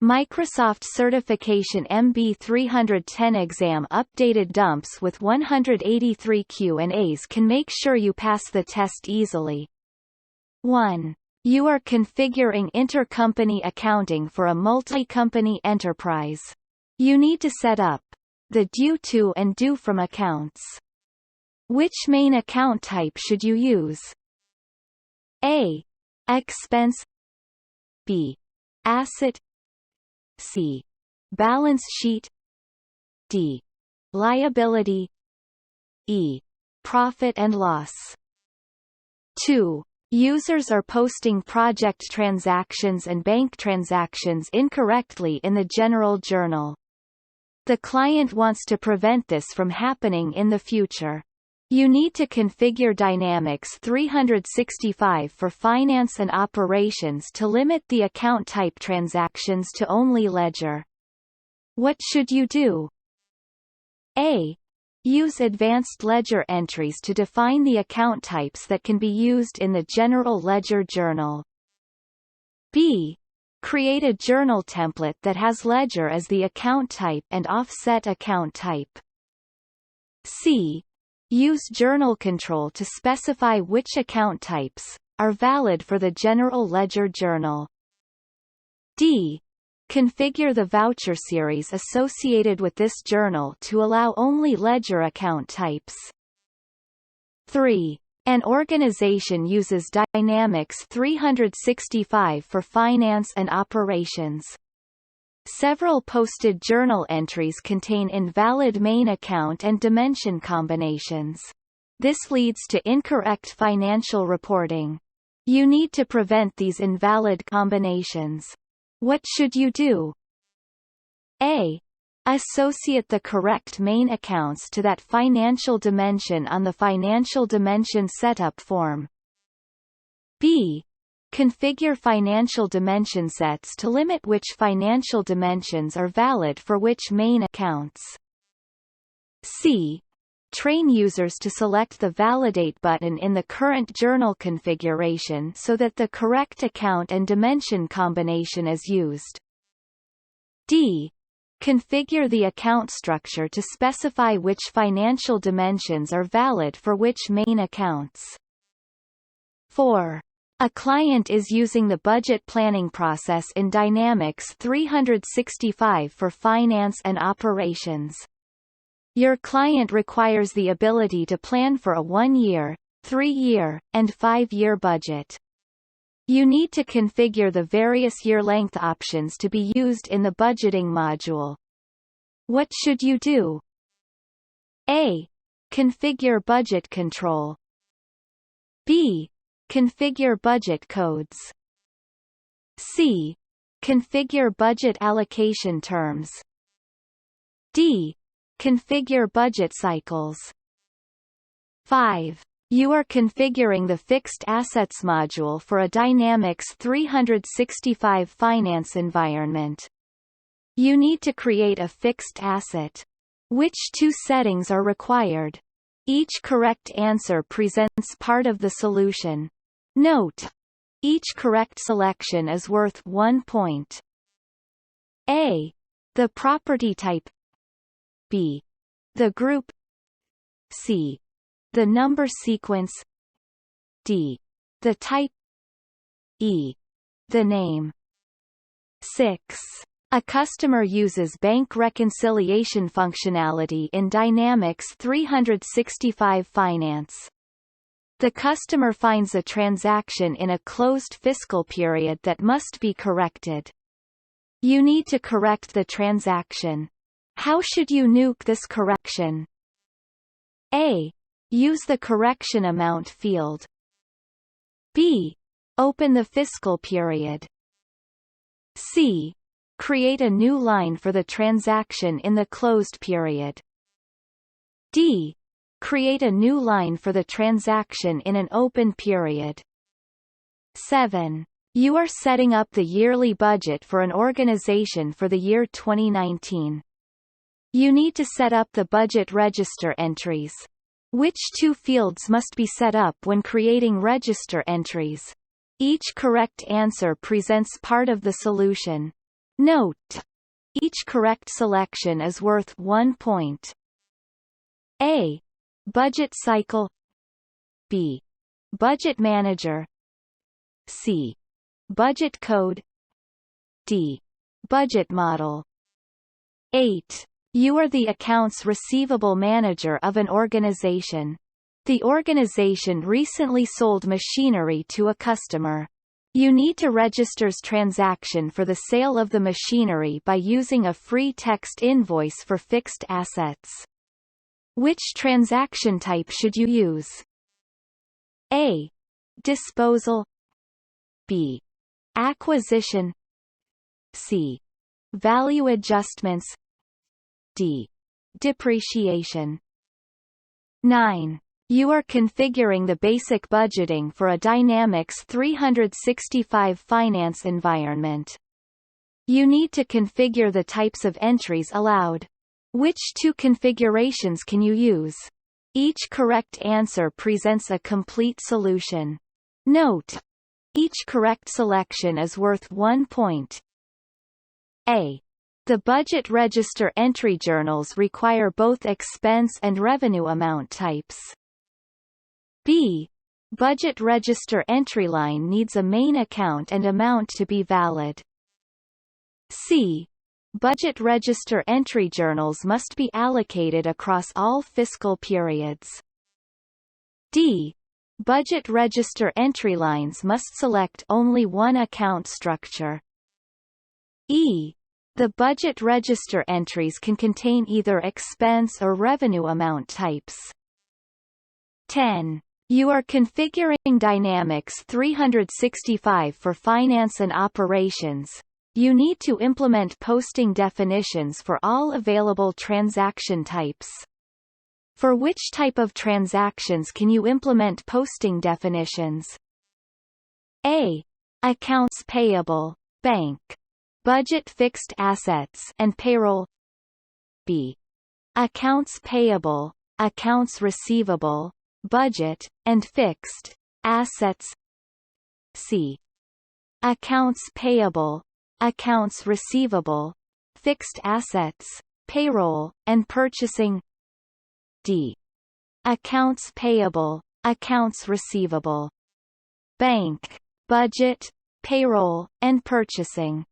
Microsoft Certification MB-310 exam updated dumps with 183 Q&As can make sure you pass the test easily. 1. You are configuring intercompany accounting for a multi-company enterprise. You need to set up the due to and due from accounts. Which main account type should you use? A. Expense. B. Asset. C. Balance sheet. D. Liability. E. Profit and loss. 2. Users are posting project transactions and bank transactions incorrectly in the general journal. The client wants to prevent this from happening in the future. You need to configure Dynamics 365 for finance and operations to limit the account type transactions to only ledger. What should you do? A. Use advanced ledger entries to define the account types that can be used in the general ledger journal. B. Create a journal template that has ledger as the account type and offset account type. C. Use journal control to specify which account types are valid for the general ledger journal. D. Configure the voucher series associated with this journal to allow only ledger account types. 3. An organization uses Dynamics 365 for finance and operations. Several posted journal entries contain invalid main account and dimension combinations. This leads to incorrect financial reporting. You need to prevent these invalid combinations. What should you do? A. Associate the correct main accounts to that financial dimension on the financial dimension setup form. B. Configure financial dimension sets to limit which financial dimensions are valid for which main accounts. C. Train users to select the Validate button in the current journal configuration so that the correct account and dimension combination is used. D. Configure the account structure to specify which financial dimensions are valid for which main accounts. 4. A client is using the budget planning process in Dynamics 365 for finance and operations. Your client requires the ability to plan for a 1-year, 3-year, and 5-year budget. You need to configure the various year length options to be used in the budgeting module. What should you do? A. Configure budget control. B. Configure budget codes. C. Configure budget allocation terms. D. Configure budget cycles. 5. You are configuring the Fixed Assets module for a Dynamics 365 finance environment. You need to create a fixed asset. Which two settings are required? Each correct answer presents part of the solution. Note: each correct selection is worth 1 point. A. The property type. B. The group. C. The number sequence. D. The type. E. The name. 6. A customer uses bank reconciliation functionality in Dynamics 365 Finance. The customer finds a transaction in a closed fiscal period that must be corrected. You need to correct the transaction. How should you nuke this correction? A. Use the correction amount field. B. Open the fiscal period. C. Create a new line for the transaction in the closed period. D. Create a new line for the transaction in an open period. 7. You are setting up the yearly budget for an organization for the year 2019. You need to set up the budget register entries. Which two fields must be set up when creating register entries? Each correct answer presents part of the solution. Note: each correct selection is worth 1 point. A. Budget cycle. B. Budget manager. C. Budget code. D. Budget model. 8. You are the accounts receivable manager of an organization. The organization recently sold machinery to a customer. You need to register transaction for the sale of the machinery by using a free text invoice for fixed assets. Which transaction type should you use? A. Disposal. B. Acquisition. C. Value adjustments. D. Depreciation. 9. You are configuring the basic budgeting for a Dynamics 365 finance environment. You need to configure the types of entries allowed. Which two configurations can you use? Each correct answer presents a complete solution. Note: each correct selection is worth 1 point. A. The budget register entry journals require both expense and revenue amount types. B. Budget register entry line needs a main account and amount to be valid. C. Budget register entry journals must be allocated across all fiscal periods. D. Budget register entry lines must select only one account structure. E. The budget register entries can contain either expense or revenue amount types. 10. You are configuring Dynamics 365 for finance and operations. You need to implement posting definitions for all available transaction types. For which type of transactions can you implement posting definitions? A. Accounts payable, bank, budget fixed assets and payroll. B. Accounts payable, accounts receivable, budget, and fixed assets. C. Accounts payable, accounts receivable, fixed assets, payroll, and purchasing. D. Accounts payable, accounts receivable, bank, budget, payroll, and purchasing.